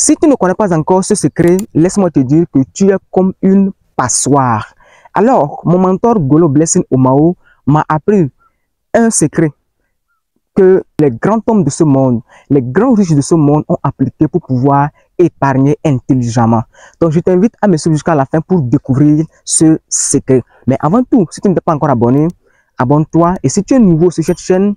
Si tu ne connais pas encore ce secret, laisse-moi te dire que tu es comme une passoire. Alors, mon mentor Golo Blessing Omao m'a appris un secret que les grands hommes de ce monde, les grands riches de ce monde ont appliqué pour pouvoir épargner intelligemment. Donc, je t'invite à me suivre jusqu'à la fin pour découvrir ce secret. Mais avant tout, si tu n'es pas encore abonné, abonne-toi. Et si tu es nouveau sur cette chaîne,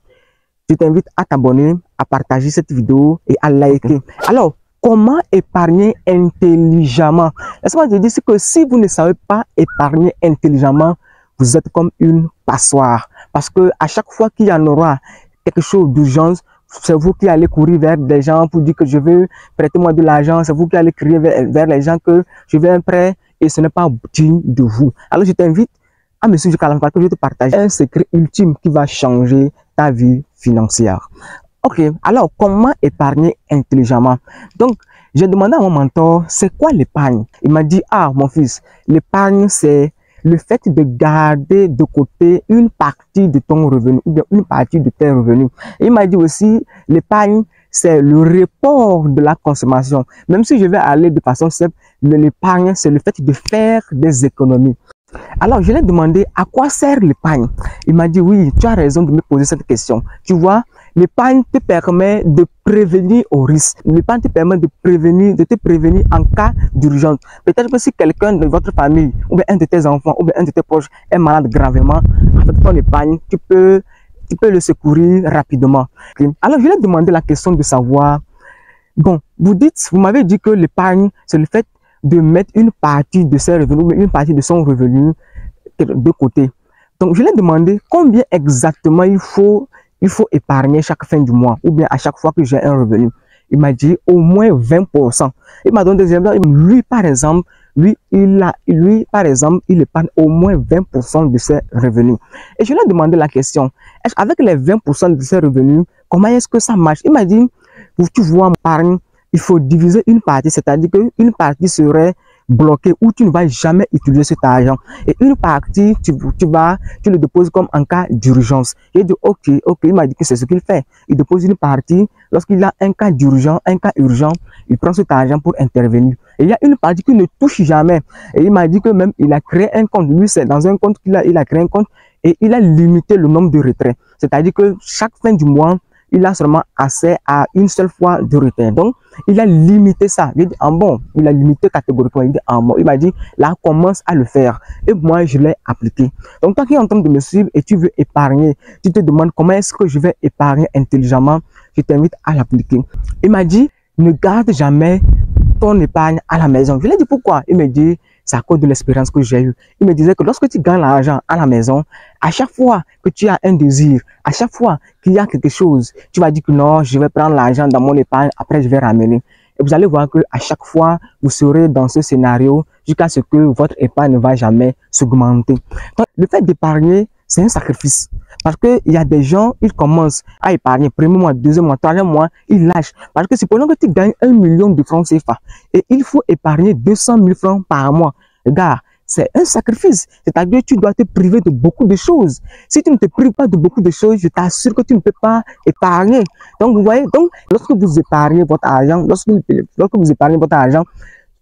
je t'invite à t'abonner, à partager cette vidéo et à liker. Alors, comment épargner intelligemment? Laisse-moi te dire que si vous ne savez pas épargner intelligemment, vous êtes comme une passoire. Parce que à chaque fois qu'il y en aura quelque chose d'urgence, c'est vous qui allez courir vers des gens pour dire que je veux, prêtez-moi de l'argent. C'est vous qui allez crier vers les gens que je veux un prêt et ce n'est pas digne de vous. Alors je t'invite à me suivre jusqu'à la fin parce que je te partage un secret ultime qui va changer ta vie financière. Ok, alors comment épargner intelligemment? Donc, j'ai demandé à mon mentor, c'est quoi l'épargne? Il m'a dit, ah mon fils, l'épargne c'est le fait de garder de côté une partie de ton revenu ou bien une partie de tes revenus. Et il m'a dit aussi, l'épargne c'est le report de la consommation. Même si je vais aller de façon simple, l'épargne c'est le fait de faire des économies. Alors, je lui ai demandé à quoi sert l'épargne. Il m'a dit, oui, tu as raison de me poser cette question. Tu vois, l'épargne te permet de prévenir au risque. L'épargne te permet de te prévenir en cas d'urgence. Peut-être que si quelqu'un de votre famille, ou bien un de tes enfants, ou bien un de tes proches est malade gravement, avec ton épargne, tu peux le secourir rapidement. Alors, je lui ai demandé la question de savoir, bon, vous m'avez dit que l'épargne, c'est le fait de mettre une partie de ses revenus, une partie de son revenu de côté. Donc, je lui ai demandé combien exactement il faut épargner chaque fin du mois ou bien à chaque fois que j'ai un revenu. Il m'a dit au moins 20%. Il m'a donné des exemples. Lui, par exemple, il épargne au moins 20% de ses revenus. Et je lui ai demandé la question, avec les 20% de ses revenus, comment est-ce que ça marche? Il m'a dit, tu vois, épargne, il faut diviser une partie, c'est-à-dire qu'une partie serait bloquée où tu ne vas jamais utiliser cet argent. Et une partie, tu le déposes comme en cas d'urgence. Il dit, ok, il m'a dit que c'est ce qu'il fait. Il dépose une partie, lorsqu'il a un cas d'urgence, un cas urgent, il prend cet argent pour intervenir. Et il y a une partie qui ne touche jamais. Et il m'a dit que même, il a créé un compte. Lui, c'est dans un compte il a créé un compte et il a limité le nombre de retraits. C'est-à-dire que chaque fin du mois, il a seulement accès à une seule fois de retrait. Donc, il a limité ça. Il dit, il a limité catégoriquement. Il dit, il m'a dit, là, commence à le faire. Et moi, je l'ai appliqué. Donc, toi qui es en train de me suivre et tu veux épargner, tu te demandes comment est-ce que je vais épargner intelligemment, je t'invite à l'appliquer. Il m'a dit, ne garde jamais ton épargne à la maison. Je lui ai dit pourquoi. Il me dit, c'est à cause de l'expérience que j'ai eue. Il me disait que lorsque tu gagnes l'argent à la maison, à chaque fois que tu as un désir, à chaque fois qu'il y a quelque chose, tu vas dire que non, je vais prendre l'argent dans mon épargne, après je vais ramener. Et vous allez voir que à chaque fois, vous serez dans ce scénario jusqu'à ce que votre épargne ne va jamais s'augmenter. Donc, le fait d'épargner, c'est un sacrifice. Parce qu'il y a des gens, ils commencent à épargner, premier mois, deuxième mois, troisième mois, ils lâchent. Parce que supposons que tu gagnes 1 million de francs CFA et il faut épargner 200 000 francs par mois. Regarde, c'est un sacrifice. C'est-à-dire que tu dois te priver de beaucoup de choses. Si tu ne te prives pas de beaucoup de choses, je t'assure que tu ne peux pas épargner. Donc, vous voyez, lorsque vous épargnez votre argent,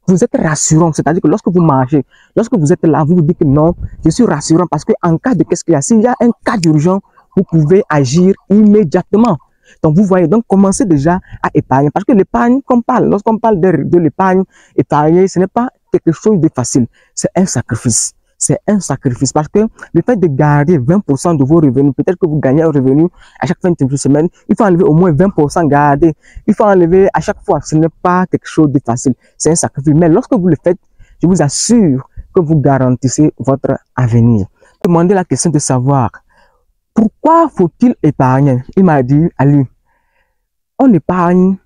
vous êtes rassurant, c'est-à-dire que lorsque vous marchez, lorsque vous êtes là, vous vous dites que non, je suis rassurant parce qu'en cas de qu'est-ce qu'il y a, s'il y a un cas d'urgence, vous pouvez agir immédiatement. Donc, vous voyez, donc commencez déjà à épargner parce que l'épargne qu'on parle, lorsqu'on parle de l'épargne, épargner, ce n'est pas quelque chose de facile, c'est un sacrifice. C'est un sacrifice parce que le fait de garder 20% de vos revenus, peut-être que vous gagnez un revenu à chaque fin de semaine, il faut enlever au moins 20% garder. Il faut enlever à chaque fois. Ce n'est pas quelque chose de facile. C'est un sacrifice. Mais lorsque vous le faites, je vous assure que vous garantissez votre avenir. Demandez la question de savoir pourquoi faut-il épargner? Il m'a dit, Ali, on épargne.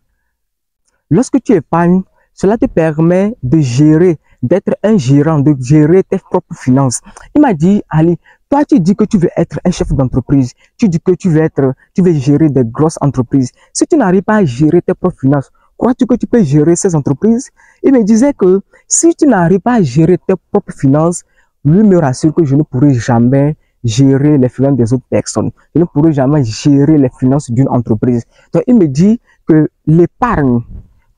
Lorsque tu épargnes, cela te permet de gérer, d'être un gérant, de gérer tes propres finances. Il m'a dit, Ali, toi tu dis que tu veux être un chef d'entreprise, tu dis que tu veux gérer des grosses entreprises. Si tu n'arrives pas à gérer tes propres finances, crois-tu que tu peux gérer ces entreprises? Il me disait que si tu n'arrives pas à gérer tes propres finances, lui me rassure que je ne pourrai jamais gérer les finances des autres personnes. Je ne pourrai jamais gérer les finances d'une entreprise. Donc il me dit que l'épargne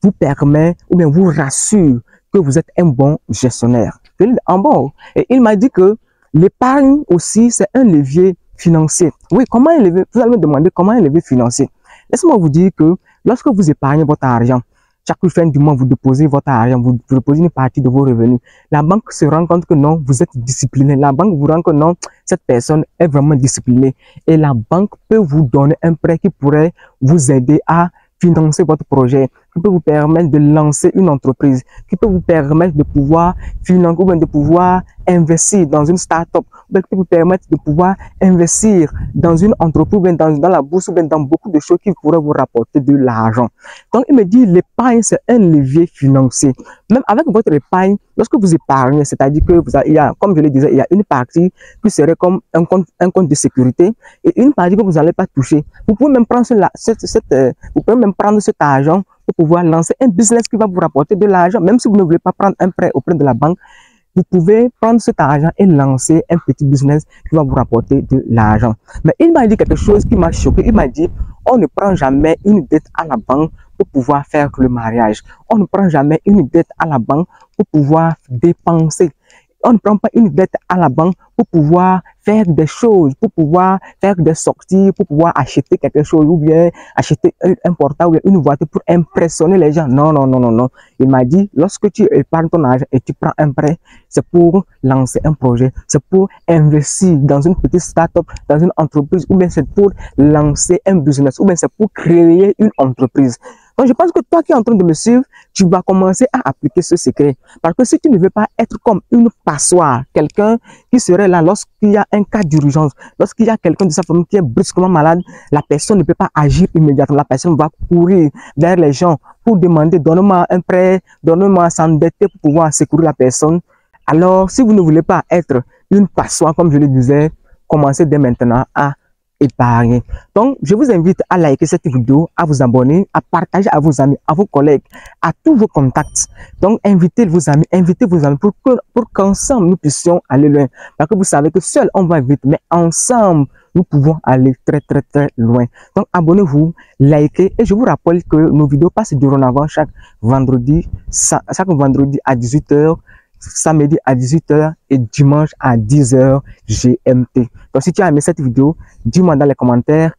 vous permet ou bien vous rassure que vous êtes un bon gestionnaire. En bon, et il m'a dit que l'épargne aussi, c'est un levier financier. Oui, comment un levier? Vous allez me demander comment un levier financier. Laissez-moi vous dire que lorsque vous épargnez votre argent, chaque fin du mois, vous déposez votre argent, vous déposez une partie de vos revenus. La banque se rend compte que non, vous êtes discipliné. La banque vous rend compte que non, cette personne est vraiment disciplinée. Et la banque peut vous donner un prêt qui pourrait vous aider à financer votre projet, qui peut vous permettre de lancer une entreprise, qui peut vous permettre de pouvoir financer ou bien de pouvoir investir dans une start-up, ou bien qui peut vous permettre de pouvoir investir dans une entreprise, ou bien dans la bourse, ou bien dans beaucoup de choses qui pourraient vous rapporter de l'argent. Donc, il me dit, l'épargne, c'est un levier financier. Même avec votre épargne, lorsque vous épargnez, c'est-à-dire que il y a, comme je le disais, il y a une partie qui serait comme un compte de sécurité et une partie que vous n'allez pas toucher. Vous pouvez même prendre vous pouvez même prendre cet argent pour pouvoir lancer un business qui va vous rapporter de l'argent. Même si vous ne voulez pas prendre un prêt auprès de la banque, vous pouvez prendre cet argent et lancer un petit business qui va vous rapporter de l'argent. Mais il m'a dit quelque chose qui m'a choqué. Il m'a dit, on ne prend jamais une dette à la banque pour pouvoir faire le mariage. On ne prend jamais une dette à la banque pour pouvoir dépenser. On ne prend pas une dette à la banque pour pouvoir faire des choses, pour pouvoir faire des sorties, pour pouvoir acheter quelque chose ou bien acheter un portable ou bien une voiture pour impressionner les gens. Non, non, non, non, non. Il m'a dit, lorsque tu épargnes ton argent et tu prends un prêt, c'est pour lancer un projet, c'est pour investir dans une petite start-up, dans une entreprise, ou bien c'est pour lancer un business, ou bien c'est pour créer une entreprise. Donc, je pense que toi qui es en train de me suivre, tu vas commencer à appliquer ce secret. Parce que si tu ne veux pas être comme une passoire, quelqu'un qui serait là lorsqu'il y a un cas d'urgence, lorsqu'il y a quelqu'un de sa famille qui est brusquement malade, la personne ne peut pas agir immédiatement. La personne va courir vers les gens pour demander, donne-moi un prêt, donne-moi s'endetter pour pouvoir secourir la personne. Alors, si vous ne voulez pas être une passoire, comme je le disais, commencez dès maintenant à épargner. Donc, je vous invite à liker cette vidéo, à vous abonner, à partager à vos amis, à vos collègues, à tous vos contacts. Donc, invitez vos amis pour qu'ensemble nous puissions aller loin. Parce que vous savez que seul on va vite, mais ensemble nous pouvons aller très très très loin. Donc, abonnez-vous, likez et je vous rappelle que nos vidéos passent dorénavant chaque vendredi à 18 h, samedi à 18 h et dimanche à 10 h GMT. Donc, si tu as aimé cette vidéo, dis-moi dans les commentaires